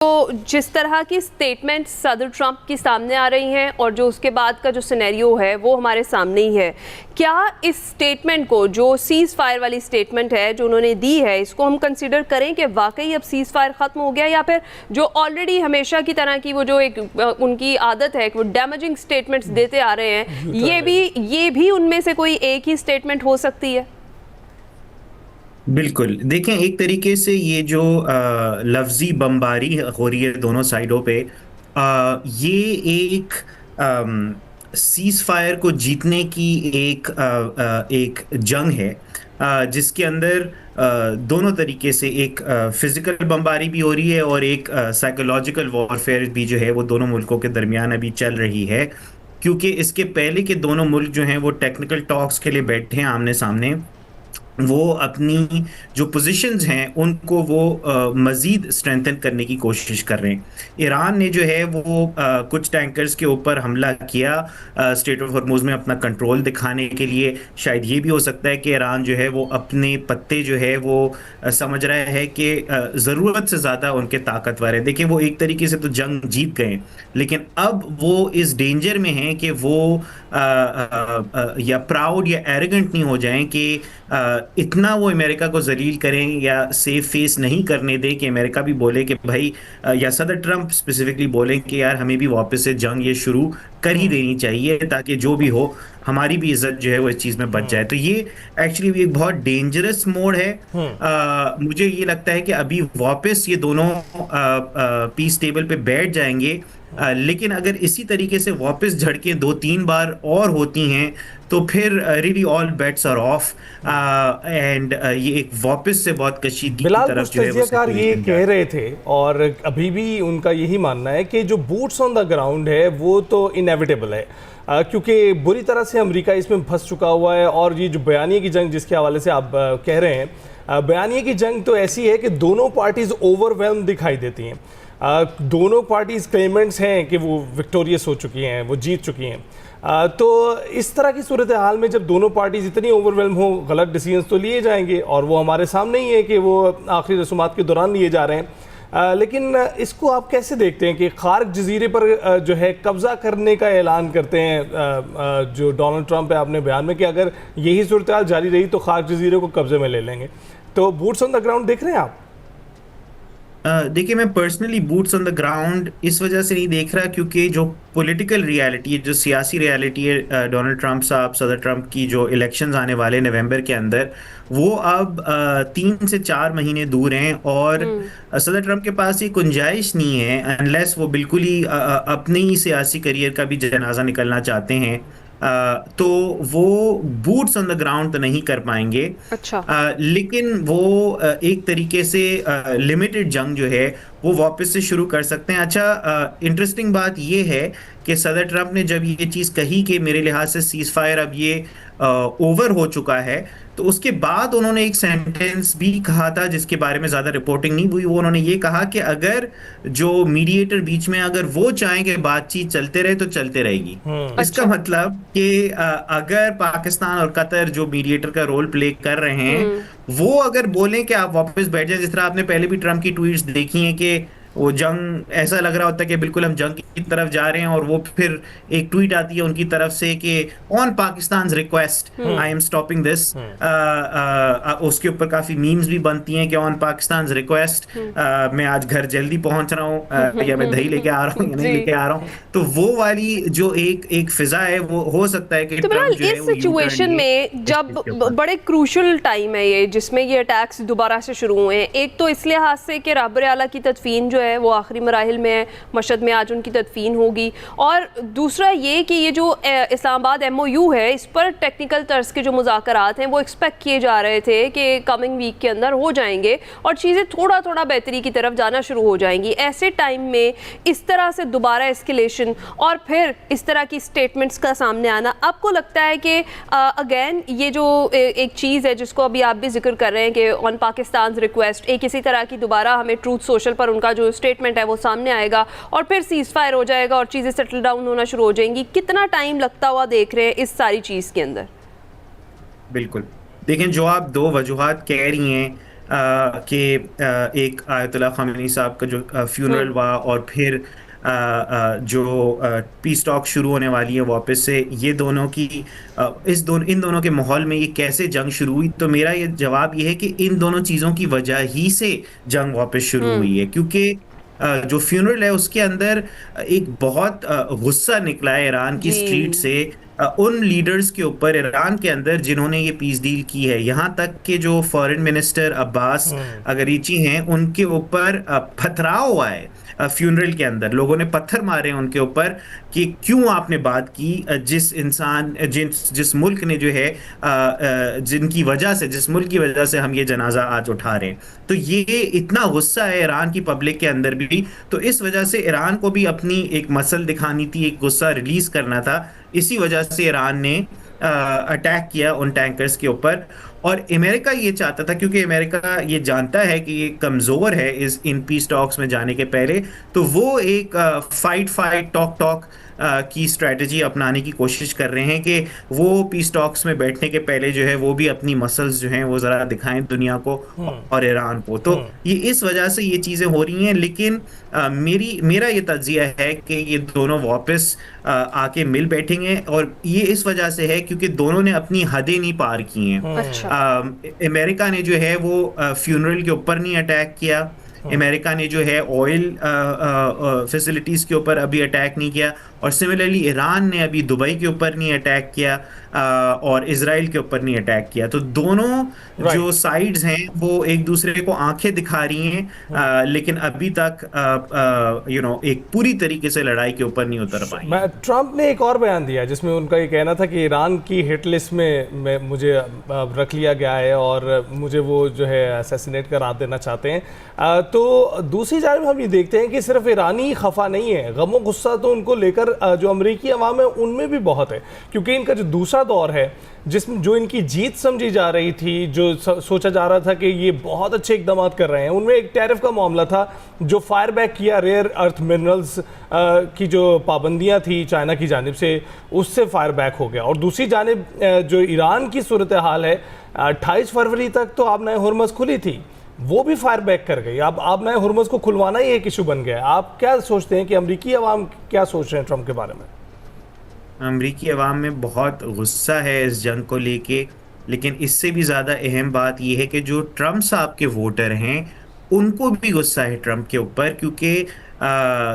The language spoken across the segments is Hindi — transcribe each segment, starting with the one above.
तो जिस तरह की स्टेटमेंट सदर ट्रंप की सामने आ रही हैं और जो उसके बाद का जो सिनेरियो है वो हमारे सामने ही है, क्या इस स्टेटमेंट को, जो सीज़ फायर वाली स्टेटमेंट है जो उन्होंने दी है, इसको हम कंसीडर करें कि वाकई अब सीज़ फायर ख़त्म हो गया, या फिर जो ऑलरेडी हमेशा की तरह की वो जो एक उनकी आदत है कि वो डैमेजिंग स्टेटमेंट्स देते आ रहे हैं, ये भी उनमें से कोई एक ही स्टेटमेंट हो सकती है? बिल्कुल। देखें, एक तरीके से ये जो लफ्ज़ी बमबारी हो रही है दोनों साइडों पे, ये एक सीज़ फायर को जीतने की एक जंग है, जिसके अंदर दोनों तरीके से एक फ़िज़िकल बमबारी भी हो रही है और एक साइकोलॉजिकल वॉरफेयर भी जो है वो दोनों मुल्कों के दरमियान अभी चल रही है। क्योंकि इसके पहले के दोनों मुल्क जो हैं वो टेक्निकल टॉक्स के लिए बैठे हैं आमने-सामने। वो अपनी जो पोजीशंस हैं उनको वो मज़ीद स्ट्रेंथन करने की कोशिश कर रहे हैं। ईरान ने जो है वो कुछ टैंकर्स के ऊपर हमला किया स्ट्रेट ऑफ हॉर्मुज़ में अपना कंट्रोल दिखाने के लिए। शायद ये भी हो सकता है कि ईरान जो है वो अपने पत्ते जो है वो समझ रहा है कि ज़रूरत से ज़्यादा उनके ताकतवर है। देखिए, वो एक तरीके से तो जंग जीत गए, लेकिन अब वो इस डेंजर में हैं कि वो या प्राउड या एरोगेंट नहीं हो जाएँ कि इतना वो अमेरिका को ज़लील करें या सेफ फेस नहीं करने दें कि अमेरिका भी बोले कि भाई, या सदर ट्रंप स्पेसिफिकली बोलें कि यार हमें भी वापस से जंग ये शुरू कर ही देनी चाहिए, ताकि जो भी हो हमारी भी इज्जत जो है वो इस चीज़ में बच जाए। तो ये एक्चुअली एक बहुत डेंजरस मोड है। मुझे ये लगता है कि अभी वापस ये दोनों पीस टेबल पे बैठ जाएंगे, लेकिन अगर इसी तरीके से वापस झड़कें 2-3 बार और होती हैं तो फिर really all bets are off, and ये एक वापस से बहुत कशीदगी की बिलाल, तरफ कुछ जो है वो तजियाकार ये कह रहे थे और अभी भी उनका यही मानना है कि जो बूट्स ऑन द ग्राउंड है वो तो इनएविटेबल है, क्योंकि बुरी तरह से अमेरिका इसमें फंस चुका हुआ है। और ये जो बयानिए की जंग जिसके हवाले से आप कह रहे हैं, बयानिए की जंग तो ऐसी है कि दोनों पार्टीज ओवरवेल्म दिखाई देती हैं। दोनों पार्टीज क्लेमेंट्स हैं कि वो विक्टोरियस हो चुकी हैं, वो जीत चुकी हैं। तो इस तरह की सूरत हाल में जब दोनों पार्टीज इतनी ओवरवेल्म हो, गलत डिसीजंस तो लिए जाएंगे और वो हमारे सामने ही है कि वो आखिरी रसूमात के दौरान लिए जा रहे हैं। लेकिन इसको आप कैसे देखते हैं कि खार्क जजीरे पर जो है कब्ज़ा करने का ऐलान करते हैं जो डोनाल्ड ट्रंप है अपने बयान में कि अगर यही सूरत हाल जारी रही तो खार्क जजीरे को कब्जे में ले लेंगे। तो बूट्स ऑन द ग्राउंड देख रहे हैं आप? देखिए, मैं personally boots on the ground इस वजह से नहीं देख रहा क्योंकि जो पॉलिटिकल रियलिटी है, जो सियासी रियलिटी है, डोनाल्ड ट्रंप साहब, सदर ट्रंप की जो इलेक्शंस आने वाले नवंबर के अंदर, वो अब 3 से 4 महीने दूर हैं और सदर ट्रंप के पास ये गुंजाइश नहीं है, अनलेस वो बिल्कुल ही अपने ही सियासी करियर का भी जनाजा निकलना चाहते हैं, तो वो बूट्स ऑन द ग्राउंड तो नहीं कर पाएंगे। अच्छा। लेकिन वो एक तरीके से लिमिटेड जंग जो है वो वापस से शुरू कर सकते हैं। अच्छा, इंटरेस्टिंग बात ये है कि सदर ट्रंप ने जब ये चीज़ कही कि मेरे लिहाज से सीज़ फायर अब ये ओवर हो चुका है, तो उसके बाद उन्होंने एक सेंटेंस भी कहा था जिसके बारे में ज़्यादा रिपोर्टिंग नहीं हुई। वो उन्होंने ये कहा कि अगर जो मीडिएटर बीच में अगर वो चाहें कि बातचीत चलते रहे तो चलते रहेगी। इसका अच्छा। मतलब कि अगर पाकिस्तान और कतर जो मीडिएटर का रोल प्ले कर रहे हैं, वो अगर बोलें कि आप वापस बैठ जाए, जिस तरह आपने पहले भी ट्रंप की ट्वीट्स देखी हैं कि वो जंग ऐसा लग रहा होता है कि बिल्कुल हम जंग की तरफ जा रहे हैं, और वो फिर एक ट्वीट आती है उनकी तरफ से कि on Pakistan request I am stopping this. उसके ऊपर काफी मीम्स भी बनती हैं कि ऑन पाकिस्तान रिक्वेस्ट मैं आज घर जल्दी पहुंच रहा हूँ, या मैं दही लेके आ रहा हूँ या नहीं लेके आ रहा हूँ। तो वो वाली जो एक फिजा है वो हो सकता है कि तो ट्रंप जो है इस वो सिचुएशन में जब बड़े क्रूशल टाइम है ये, जिसमें ये अटैक्स दोबारा से शुरू हुए हैं, एक तो इस लिहाज से कि रहबर आला की तदफीन जो है वो आखिरी मराहिल में है, मशहद में आज उनकी तदफीन होगी, और दूसरा ये कि ये जो इस्लामाबाद MOU है, इस पर टेक्निकल तर्ज के जो मुज़ाकरात हैं वो एक्सपेक्ट किए जा रहे थे कि कमिंग वीक के अंदर हो जाएंगे और चीज़ें थोड़ा थोड़ा बेहतरी की तरफ जाना शुरू हो जाएंगी। ऐसे टाइम में इस तरह से दोबारा एस्केलेशन और फिर इस तरह की स्टेटमेंट्स का सामने आना, आपको लगता है कि अगेन ये जो एक चीज़ है जिसको अभी आप भी जिक्र कर रहे हैं कि ऑन पाकिस्तान रिक्वेस्ट, एक इसी तरह की दोबारा हमें ट्रूथ सोशल पर उनका जो स्टेटमेंट है वो सामने आएगा और फिर सीज़ फायर हो जाएगा और चीज़ें सेटल डाउन होना शुरू हो जाएंगी, कितना टाइम लगता हुआ देख रहे हैं इस सारी चीज़ के अंदर? बिल्कुल। देखें, जो आप दो वजूहात कह रही हैं, कि एक आयतुल्लाह ख़ामेनी साहब का जो फ्यूनरल हुआ और फिर जो पीस टॉक शुरू होने वाली है वापस से, ये दोनों की इन दोनों के माहौल में ये कैसे जंग शुरू हुई, तो मेरा ये जवाब ये है कि इन दोनों चीज़ों की वजह ही से जंग वापस शुरू हुई है। क्योंकि जो फ्यूनरल है उसके अंदर एक बहुत गुस्सा निकला है ईरान की जी। स्ट्रीट से उन लीडर्स के ऊपर ईरान के अंदर जिन्होंने ये पीस डील की है। यहाँ तक कि जो फॉरेन मिनिस्टर अब्बास अगरीची हैं उनके ऊपर पथराव हुआ है फ्यूनरल के अंदर। लोगों ने पत्थर मारे उनके ऊपर कि क्यों आपने बात की जिस मुल्क ने जो है जिनकी वजह से, जिस मुल्क की वजह से हम ये जनाजा आज उठा रहे हैं। तो ये इतना गुस्सा है ईरान की पब्लिक के अंदर भी, तो इस वजह से ईरान को भी अपनी एक मसल दिखानी थी, एक गुस्सा रिलीज करना था। इसी वजह से ईरान ने अटैक किया उन टैंकर्स के ऊपर। और अमेरिका ये चाहता था, क्योंकि अमेरिका ये जानता है कि ये कमज़ोर है इन पीस टॉक्स में जाने के पहले, तो वो एक फाइट टॉक की स्ट्रेटजी अपनाने की कोशिश कर रहे हैं कि वो पीस टॉक्स में बैठने के पहले जो है वो भी अपनी मसल्स जो हैं वो ज़रा दिखाएं दुनिया को और ईरान को। तो ये इस वजह से ये चीज़ें हो रही हैं। लेकिन मेरा ये तज्जिया है कि ये दोनों वापस आके मिल बैठेंगे, और ये इस वजह से है क्योंकि दोनों ने अपनी हदें नहीं पार की हैं। अच्छा। अमेरिका ने जो है वो फ्यूनरल के ऊपर नहीं अटैक किया, अमेरिका ने जो है ऑयल फैसिलिटीज़ के ऊपर अभी अटैक नहीं किया, और सिमिलरली ईरान ने अभी दुबई के ऊपर नहीं अटैक किया और इजराइल के ऊपर नहीं अटैक किया। तो दोनों जो साइड्स हैं वो एक दूसरे को आंखें दिखा रही हैं, लेकिन अभी तक एक पूरी तरीके से लड़ाई के ऊपर नहीं उतर पाई। ट्रंप ने एक और बयान दिया जिसमें उनका ये कहना था कि ईरान की हिट लिस्ट में मुझे रख लिया गया है और मुझे वो जो है असैसिनेट करा देना चाहते हैं। तो दूसरी जानिब हम ये देखते हैं कि सिर्फ ईरानी खफा नहीं है, गमो गुस्सा तो उनको लेकर जो अमरीकी अवाम है उनमें भी बहुत है, क्योंकि इनका जो दूसरा दौर है जिसमें जो इनकी जीत समझी जा रही थी, जो सोचा जा रहा था कि ये बहुत अच्छे इकदाम कर रहे हैं, उनमें एक टैरिफ का मामला था जो फायर बैक किया, रेयर अर्थ मिनरल्स की जो पाबंदियां थी चाइना की जानिब से, उससे फायर बैक हो गया। और दूसरी जानिब जो ईरान की सूरत हाल है, 28 फरवरी तक तो आबनाए हुर्मुज़ खुली थी, वो भी फायर बैक कर गई। अब आबनाए हुर्मुज़ को खुलवाना ही एक इशू बन गया है। आप क्या सोचते हैं कि अमरीकी अवाम क्या सोच रहे हैं ट्रंप के बारे में? अमरीकी अवाम में बहुत गुस्सा है इस जंग को लेके, लेकिन इससे भी ज़्यादा अहम बात यह है कि जो ट्रंप साहब के वोटर हैं उनको भी गुस्सा है ट्रंप के ऊपर, क्योंकि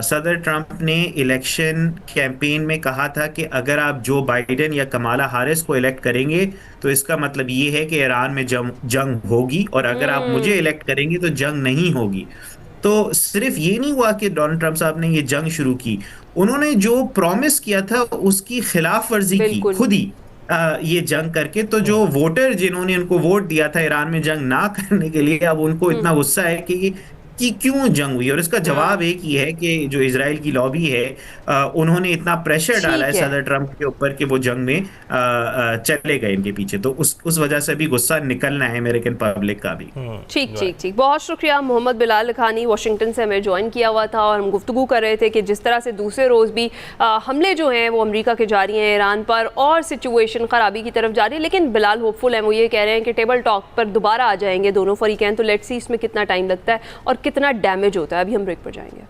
सदर ट्रंप ने इलेक्शन कैंपेन में कहा था कि अगर आप जो बाइडेन या कमाला हारिस को इलेक्ट करेंगे तो इसका मतलब ये है कि ईरान में जंग होगी, और अगर आप मुझे इलेक्ट करेंगे तो जंग नहीं होगी। तो सिर्फ ये नहीं हुआ कि डोनाल्ड ट्रंप साहब ने ये जंग शुरू की, उन्होंने जो प्रॉमिस किया था उसकी खिलाफ वर्जी की खुद ही ये जंग करके। तो जो वोटर जिन्होंने उनको वोट दिया था ईरान में जंग ना करने के लिए, अब उनको इतना गुस्सा है कि क्यों जंग हुई। और इसका जवाब एक ही है कि जो इजराइल की लॉबी है उन्होंने इतना प्रेशर डाला है सदर ट्रंप के ऊपर कि वो जंग में चले गए इनके पीछे। तो उस वजह से भी गुस्सा निकलना है अमेरिकन पब्लिक का भी। ठीक। बहुत शुक्रिया। मोहम्मद बिलाल लखानी वाशिंगटन से हमें ज्वाइन किया हुआ था और हम गुफ्तगू कर रहे थे कि जिस तरह से दूसरे रोज़ भी हमले जो हैं वो अमेरिका के जारी हैं ईरान पर, और सिचुएशन ख़राबी की तरफ जा रही है। लेकिन बिलाल होपफुल हैं, वो ये कह रहे हैं कि टेबल टॉक पर दोबारा आ जाएंगे दोनों फरीकैन। तो लेट्स सी इसमें कितना टाइम लगता है और कितना डैमेज होता है। अभी हम ब्रेक पर जाएंगे।